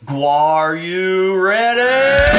GWAR, you ready?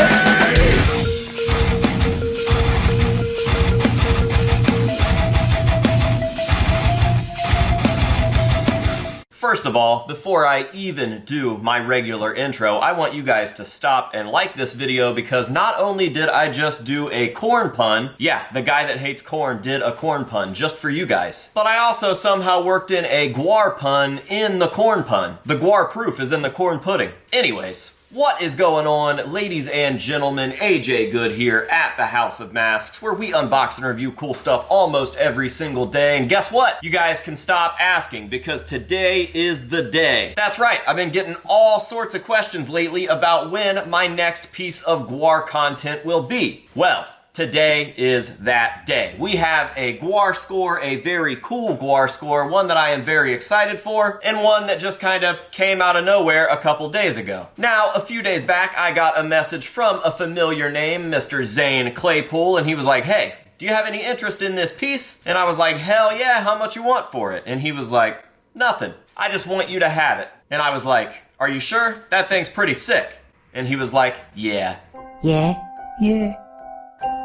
First of all, before I even do my regular intro, I want you guys to stop and like this video because not only did I just do a corn pun, yeah, the guy that hates corn did a corn pun just for you guys, but I also somehow worked in a GWAR pun in the corn pun. The GWAR proof is in the corn pudding. Anyways, what is going on, ladies and gentlemen? AJ Good here at the House of Masks, where we unbox and review cool stuff almost every single day. And guess what? You guys can stop asking because today is the day. That's right, I've been getting all sorts of questions lately about when my next piece of GWAR content will be. Well, today is that day. We have a GWAR score, a very cool GWAR score, one that I am very excited for, and one that just kind of came out of nowhere a couple days ago. Now, a few days back, I got a message from a familiar name, Mr. Zane Claypool, and he was like, hey, do you have any interest in this piece? And I was like, hell yeah, how much you want for it? And he was like, nothing. I just want you to have it. And I was like, are you sure? That thing's pretty sick. And he was like, yeah. Yeah. Yeah.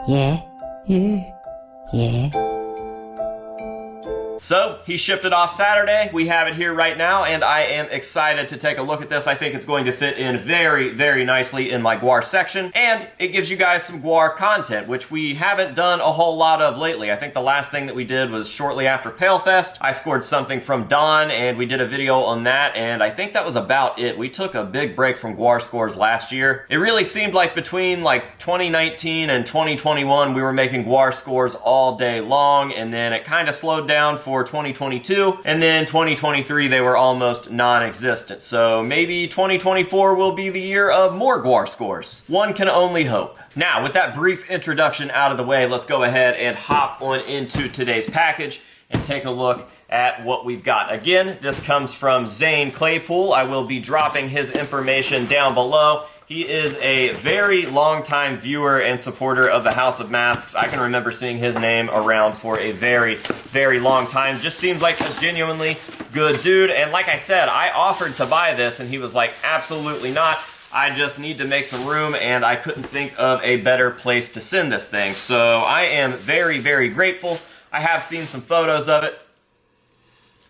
Yeah, yeah, yeah. So, he shipped it off Saturday, we have it here right now, and I am excited to take a look at this. I think it's going to fit in very, very nicely in my GWAR section, and it gives you guys some GWAR content, which we haven't done a whole lot of lately. I think the last thing that we did was shortly after Palefest. I scored something from Dawn, and we did a video on that, and I think that was about it. We took a big break from GWAR scores last year. It really seemed like between like 2019 and 2021, we were making GWAR scores all day long, and then it kind of slowed down for 2022, and then 2023 they were almost non-existent. So maybe 2024 will be the year of more GWAR scores. One can only hope. Now, with that brief introduction out of the way, let's go ahead and hop on into today's package and take a look at what we've got. Again, this comes from Zane Claypool. I will be dropping his information down below. He is a very long-time viewer and supporter of the House of Masks. I can remember seeing his name around for a very, very long time. Just seems like a genuinely good dude. And like I said, I offered to buy this and he was like, absolutely not. I just need to make some room and I couldn't think of a better place to send this thing. So I am very, very grateful. I have seen some photos of it.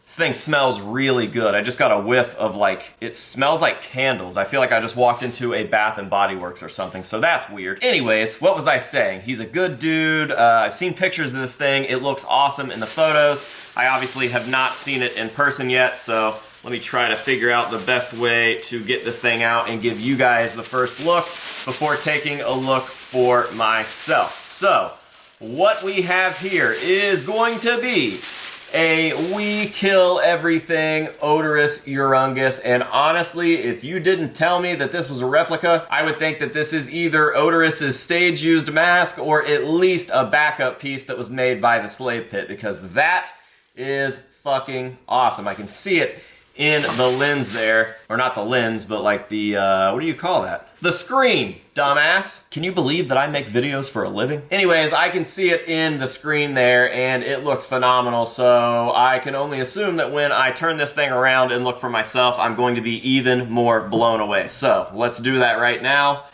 This thing smells really good. I just got a whiff of like, it smells like candles. I feel like I just walked into a Bath and Body Works or something, so that's weird. Anyways, what was I saying? He's a good dude. I've seen pictures of this thing. It looks awesome in the photos. I obviously have not seen it in person yet, so let me try to figure out the best way to get this thing out and give you guys the first look before taking a look for myself. So, what we have here is going to be a We Kill Everything Odorous Urungus, and honestly, if you didn't tell me that this was a replica, I would think that this is either Odorous's stage-used mask or at least a backup piece that was made by the Slave Pit, because that is fucking awesome. I can see it in the lens there, or not the lens, but like the, what do you call that? The screen, dumbass. Can you believe that I make videos for a living? Anyways, I can see it in the screen there and it looks phenomenal, so I can only assume that when I turn this thing around and look for myself, I'm going to be even more blown away. So, let's do that right now.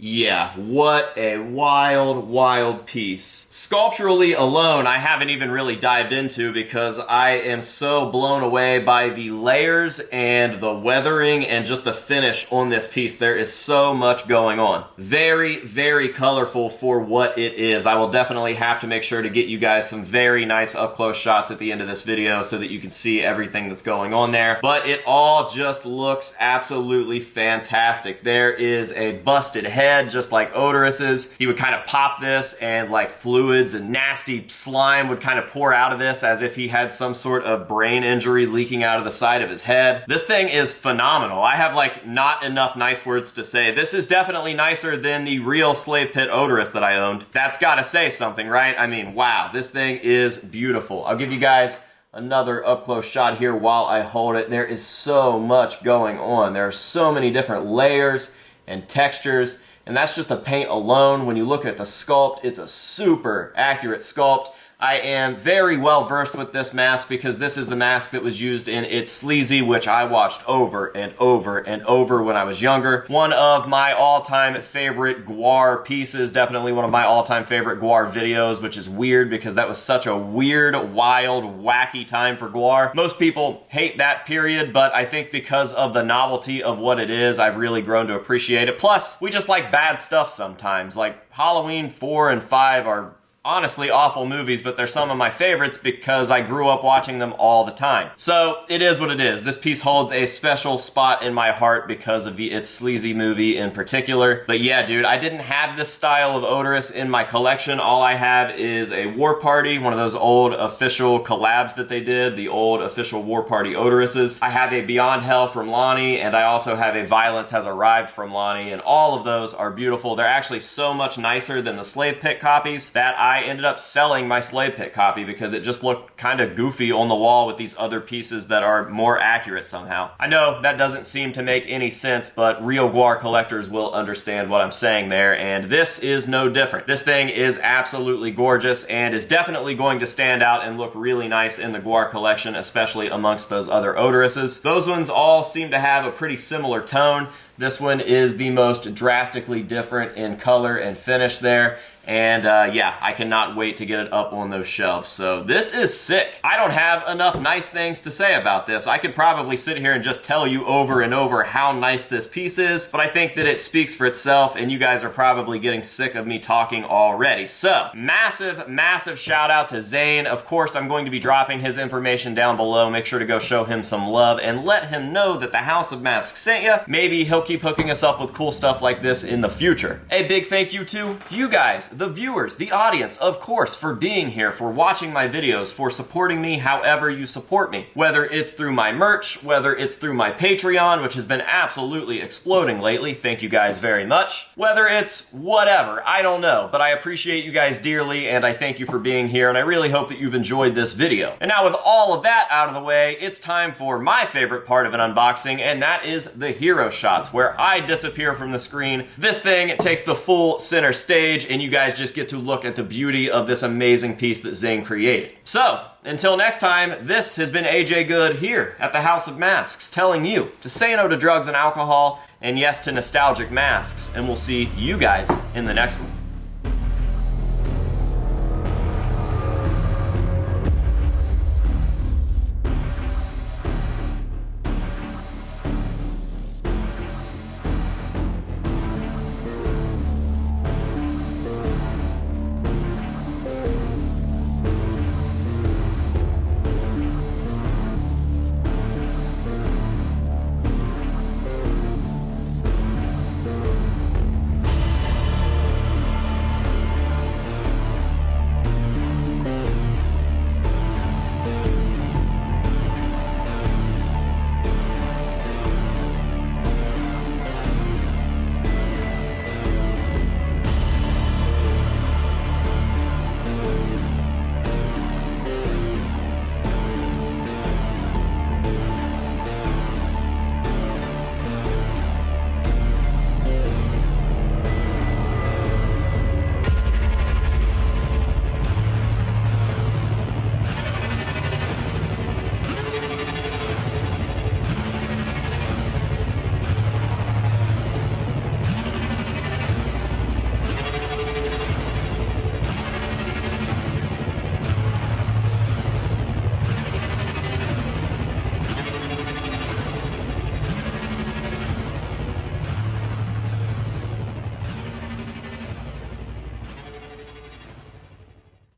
Yeah, what a wild, wild piece. Sculpturally alone, I haven't even really dived into because I am so blown away by the layers and the weathering and just the finish on this piece. There is so much going on. Very, very colorful for what it is. I will definitely have to make sure to get you guys some very nice up-close shots at the end of this video so that you can see everything that's going on there. But it all just looks absolutely fantastic. There is a busted head, just like Odorous's. He would kind of pop this and like fluids and nasty slime would kind of pour out of this as if he had some sort of brain injury leaking out of the side of his head. This thing is phenomenal. I have like not enough nice words to say. This is definitely nicer than the real Slave Pit Odorous that I owned. That's gotta say something, right? I mean, wow, this thing is beautiful. I'll give you guys another up-close shot here while I hold it. There is so much going on. There are so many different layers and textures. And that's just the paint alone. When you look at the sculpt, it's a super accurate sculpt. I am very well versed with this mask because this is the mask that was used in It's Sleazy, which I watched over and over and over when I was younger. One of my all-time favorite GWAR pieces, definitely one of my all-time favorite GWAR videos, which is weird because that was such a weird, wild, wacky time for GWAR. Most people hate that period, but I think because of the novelty of what it is, I've really grown to appreciate it. Plus, we just like bad stuff sometimes. Like Halloween 4 and 5 are honestly awful movies, but they're some of my favorites because I grew up watching them all the time. So it is what it is. This piece holds a special spot in my heart because of the It's Sleazy movie in particular. But yeah, dude, I didn't have this style of odorous in my collection. All I have is a War Party, one of those old official collabs that they did, the old official War Party odoruses. I have a Beyond Hell from Lonnie, and I also have a Violence Has Arrived from Lonnie, and all of those are beautiful. They're actually so much nicer than the Slave Pit copies that I ended up selling my Slave Pit copy because it just looked kind of goofy on the wall with these other pieces that are more accurate somehow. I know that doesn't seem to make any sense, but real GWAR collectors will understand what I'm saying there, and this is no different. This thing is absolutely gorgeous and is definitely going to stand out and look really nice in the GWAR collection, especially amongst those other odoruses. Those ones all seem to have a pretty similar tone. This one is the most drastically different in color and finish there. And yeah, I cannot wait to get it up on those shelves. So this is sick. I don't have enough nice things to say about this. I could probably sit here and just tell you over and over how nice this piece is, but I think that it speaks for itself, and you guys are probably getting sick of me talking already. So massive, massive shout out to Zane. Of course, I'm going to be dropping his information down below. Make sure to go show him some love and let him know that the House of Masks sent you. Maybe he'll keep hooking us up with cool stuff like this in the future. A big thank you to you guys, the viewers, the audience, of course, for being here, for watching my videos, for supporting me however you support me. Whether it's through my merch, whether it's through my Patreon, which has been absolutely exploding lately, thank you guys very much. Whether it's whatever, I don't know, but I appreciate you guys dearly, and I thank you for being here, and I really hope that you've enjoyed this video. And now with all of that out of the way, it's time for my favorite part of an unboxing, and that is the hero shots, where I disappear from the screen. This thing takes the full center stage, and you guys just get to look at the beauty of this amazing piece that Zane created. So, until next time, this has been AJ Good here at the House of Masks, telling you to say no to drugs and alcohol, and yes to nostalgic masks, and we'll see you guys in the next one.